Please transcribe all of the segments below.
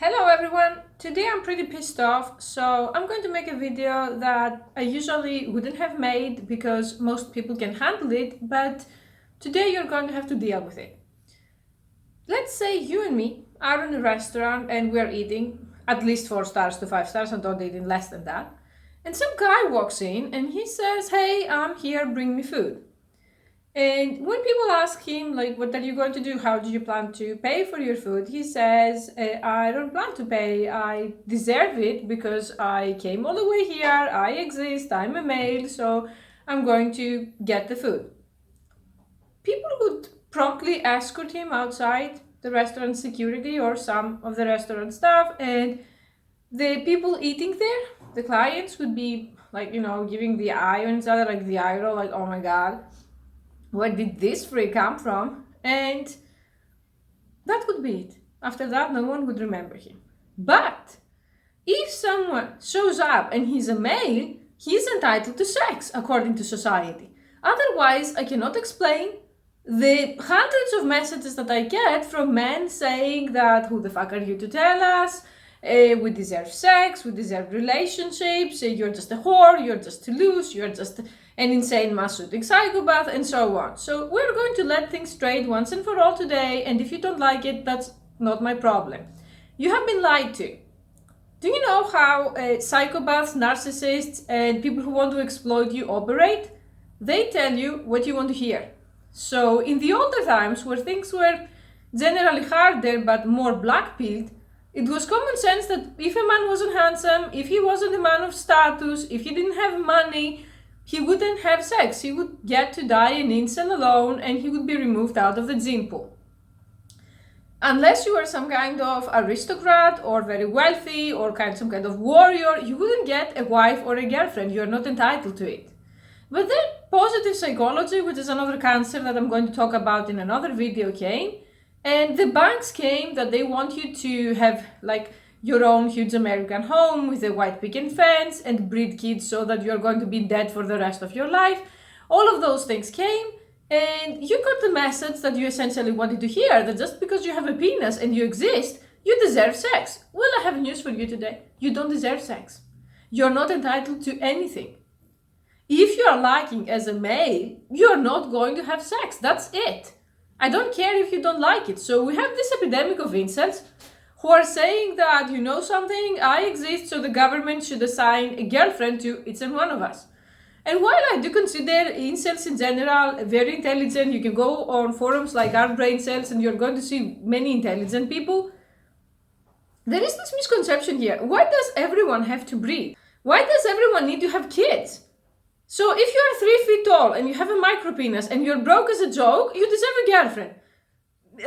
Hello everyone! Today I'm pretty pissed off, so I'm going to make a video that I usually wouldn't have made because most people can handle it, but today you're going to have to deal with it. Let's say you and me are in a restaurant and we're eating at least 4 stars to 5 stars, and don't eat in less than that. And some guy walks in and he says, "Hey, I'm here, bring me food." And when people ask him, like, what are you going to do? How do you plan to pay for your food? He says, I don't plan to pay. I deserve it because I came all the way here. I exist. I'm a male. So I'm going to get the food. People would promptly escort him outside the restaurant security or some of the restaurant staff. And the people eating there, the clients, would be like, giving the eye on each other, like the eye roll, like, oh my God, where did this freak come from? And that would be it. After that, no one would remember him. But if someone shows up and he's a male, he's entitled to sex according to society. Otherwise, I cannot explain the hundreds of messages that I get from men saying that, who the fuck are you to tell us? We deserve sex, we deserve relationships, you're just a whore, you're just too loose, you're just an insane mass-shooting psychopath, and so on. So we're going to let things straight once and for all today, and if you don't like it, that's not my problem. You have been lied to. Do you know how psychopaths, narcissists, and people who want to exploit you operate? They tell you what you want to hear. So in the older times, where things were generally harder but more black-pilled, it was common sense that if a man wasn't handsome, if he wasn't a man of status, if he didn't have money, he wouldn't have sex. He would get to die an incel alone and he would be removed out of the gene pool. Unless you were some kind of aristocrat or very wealthy or some kind of warrior, you wouldn't get a wife or a girlfriend. You're not entitled to it. But then positive psychology, which is another cancer that I'm going to talk about in another video, came. And the banks came that they want you to have like your own huge American home with a white picket fence and breed kids so that you're going to be dead for the rest of your life. All of those things came and you got the message that you essentially wanted to hear, that just because you have a penis and you exist, you deserve sex. Well, I have news for you today. You don't deserve sex. You're not entitled to anything. If you are lacking as a male, you're not going to have sex. That's it. I don't care if you don't like it. So we have this epidemic of incels who are saying that, you know something, I exist, so the government should assign a girlfriend to each and one of us. And while I do consider incels in general very intelligent, you can go on forums like Our Brain Cells and you're going to see many intelligent people, there is this misconception here. Why does everyone have to breed? Why does everyone need to have kids? So if you're 3 feet tall and you have a micro penis and you're broke as a joke, you deserve a girlfriend.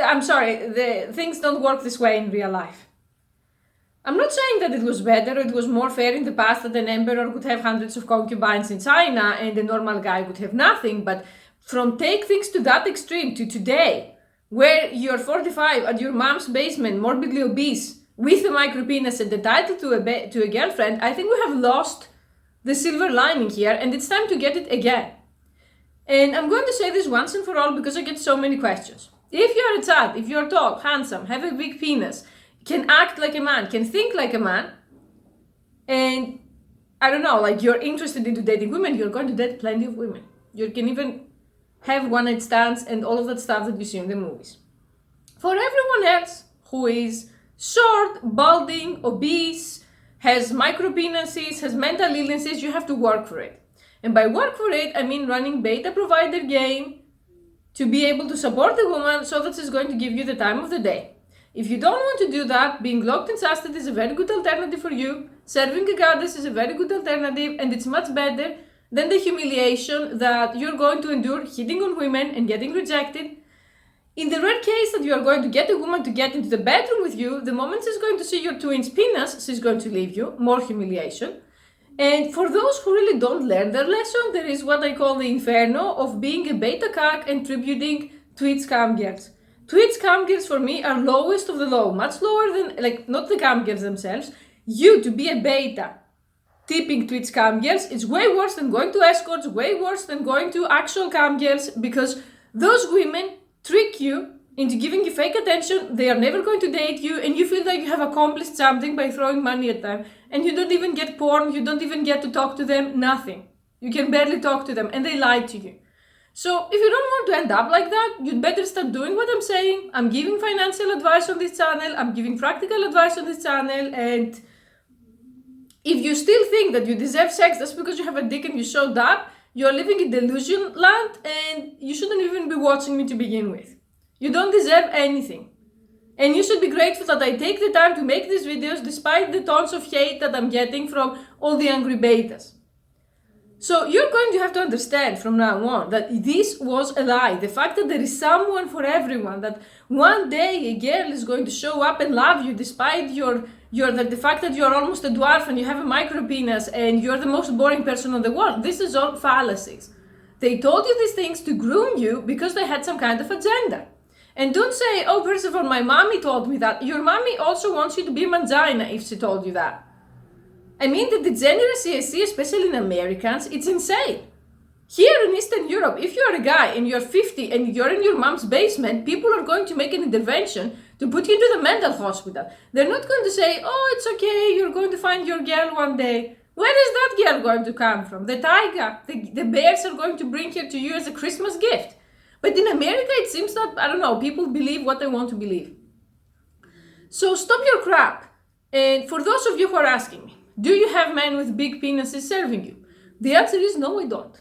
I'm sorry, things don't work this way in real life. I'm not saying that it was better or it was more fair in the past that an emperor would have hundreds of concubines in China and a normal guy would have nothing, but from take things to that extreme to today, where you're 45 at your mom's basement, morbidly obese, with a micro penis and entitled to a girlfriend, I think we have lost the silver lining here, and it's time to get it again. And I'm going to say this once and for all because I get so many questions. If you're a child, if you're tall, handsome, have a big penis, can act like a man, can think like a man, and I don't know, like you're interested into dating women, you're going to date plenty of women. You can even have one-night stands and all of that stuff that you see in the movies. For everyone else who is short, balding, obese, has micro penises, has mental illnesses, you have to work for it. And by work for it, I mean running beta provider game to be able to support the woman so that she's going to give you the time of the day. If you don't want to do that, being locked in chastity is a very good alternative for you. Serving a goddess is a very good alternative, and it's much better than the humiliation that you're going to endure hitting on women and getting rejected. In the rare case that you are going to get a woman to get into the bedroom with you, the moment she's going to see your 2-inch penis, she's going to leave you. More humiliation. And for those who really don't learn their lesson, there is what I call the Inferno of being a beta cuck and tributing Twitch cam girls. Twitch cam girls for me are lowest of the low, much lower than, like, not the cam girls themselves. You to be a beta tipping Twitch cam girls is way worse than going to escorts, way worse than going to actual cam girls, because those women trick you into giving you fake attention. They are never going to date you, and you feel like you have accomplished something by throwing money at them. And you don't even get porn, you don't even get to talk to them, nothing. You can barely talk to them, and they lie to you. So if you don't want to end up like that, you'd better start doing what I'm saying. I'm giving financial advice on this channel, I'm giving practical advice on this channel, and if you still think that you deserve sex just because you have a dick and you showed up, you're living in delusion land, and you shouldn't even be watching me to begin with. You don't deserve anything. And you should be grateful that I take the time to make these videos despite the tons of hate that I'm getting from all the angry betas. So you're going to have to understand from now on that this was a lie. The fact that there is someone for everyone, that one day a girl is going to show up and love you despite the fact that you're almost a dwarf and you have a micro penis and you're the most boring person on the world. This is all fallacies. They told you these things to groom you because they had some kind of agenda. And don't say, oh, first of all, my mommy told me that. Your mommy also wants you to be mangina if she told you that. I mean, the degeneracy I see, especially in Americans, it's insane. Here in Eastern Europe, if you're a guy and you're 50 and you're in your mom's basement, people are going to make an intervention to put you into the mental hospital. They're not going to say, oh, it's okay, you're going to find your girl one day. Where is that girl going to come from? The tiger, the bears are going to bring her to you as a Christmas gift. But in America, it seems that, I don't know, people believe what they want to believe. So stop your crap. And for those of you who are asking me, do you have men with big penises serving you? The answer is no, I don't.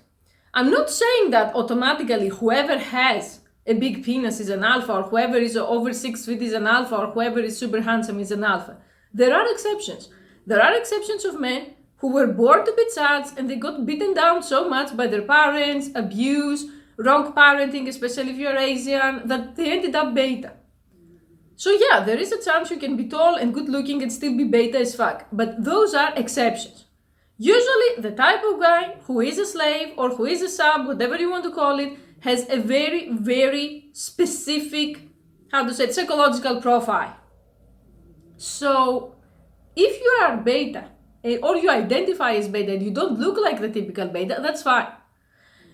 I'm not saying that automatically whoever has a big penis is an alpha, or whoever is over 6 feet is an alpha, or whoever is super handsome is an alpha. There are exceptions. There are exceptions of men who were born to be chads and they got beaten down so much by their parents, abuse, wrong parenting, especially if you're Asian, that they ended up beta. So yeah, there is a chance you can be tall and good looking and still be beta as fuck, but those are exceptions. Usually the type of guy who is a slave or who is a sub, whatever you want to call it, has a very, very specific, psychological profile. So if you are beta, or you identify as beta and you don't look like the typical beta, that's fine.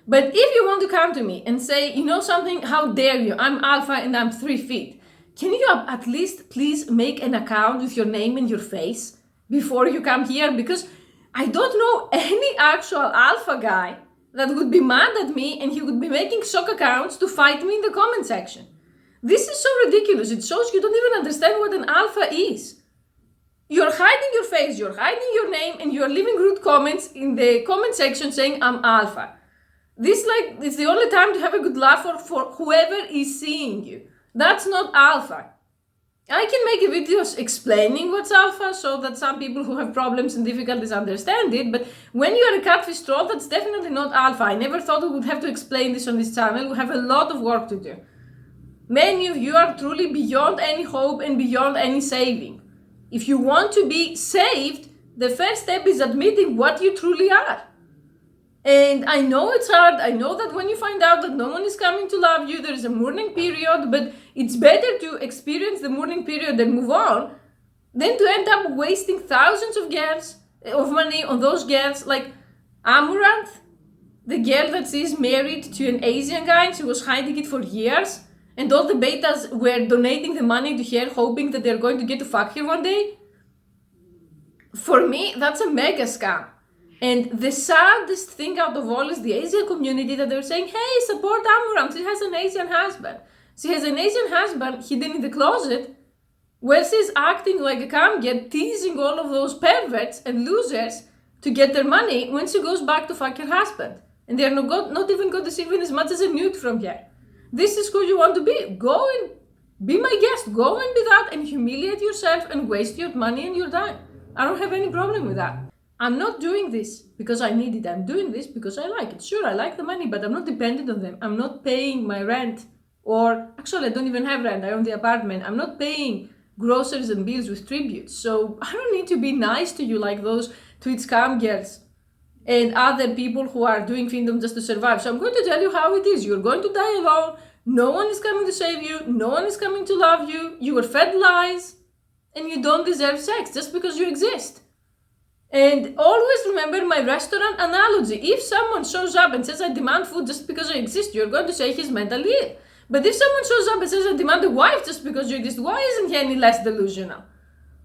But if you want to come to me and say, you know something, how dare you, I'm alpha and I'm 3 feet, can you at least please make an account with your name and your face before you come here? Because I don't know any actual alpha guy that would be mad at me and he would be making shock accounts to fight me in the comment section. This is so ridiculous. It shows you don't even understand what an alpha is. You're hiding your face, you're hiding your name, and you're leaving rude comments in the comment section saying I'm alpha. This it's the only time to have a good laugh for whoever is seeing you. That's not alpha. I can make a video explaining what's alpha so that some people who have problems and difficulties understand it, but when you're a catfish troll, that's definitely not alpha. I never thought we would have to explain this on this channel. We have a lot of work to do. Many of you are truly beyond any hope and beyond any saving. If you want to be saved, the first step is admitting what you truly are. And I know it's hard. I know that when you find out that no one is coming to love you, there is a mourning period, but it's better to experience the mourning period and move on than to end up wasting thousands of money on those girls like Amaranth, the girl that is married to an Asian guy and she was hiding it for years, and all the betas were donating the money to her hoping that they're going to get to fuck her one day. For me, that's a mega scam. And the saddest thing out of all is the Asian community that they're saying, hey, support Amaranth, she has an Asian husband. She has an Asian husband hidden in the closet where she's acting like a camgirl, teasing all of those perverts and losers to get their money when she goes back to fuck her husband. And they're not even going to see even as much as a nude from her. This is who you want to be. Go and be my guest. Go and be that and humiliate yourself and waste your money and your time. I don't have any problem with that. I'm not doing this because I need it. I'm doing this because I like it. Sure, I like the money, but I'm not dependent on them. I'm not paying my rent, or actually I don't even have rent. I own the apartment. I'm not paying groceries and bills with tributes. So I don't need to be nice to you like those Twitch scam girls and other people who are doing Kingdom just to survive. So I'm going to tell you how it is. You're going to die alone. No one is coming to save you. No one is coming to love you. You were fed lies and you don't deserve sex just because you exist. And always remember my restaurant analogy. If someone shows up and says I demand food just because I exist, you're going to say he's mentally ill. But if someone shows up and says, I demand a wife just because you exist, why isn't he any less delusional?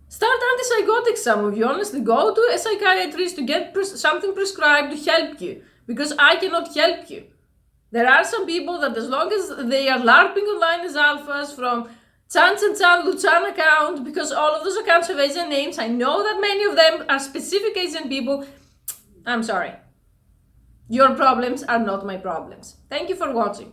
Start antipsychotics, some of you. Honestly, go to a psychiatrist to get something prescribed to help you, because I cannot help you. There are some people that as long as they are LARPing online as alphas from Chan Luchan account, because all of those accounts have Asian names, I know that many of them are specific Asian people. I'm sorry. Your problems are not my problems. Thank you for watching.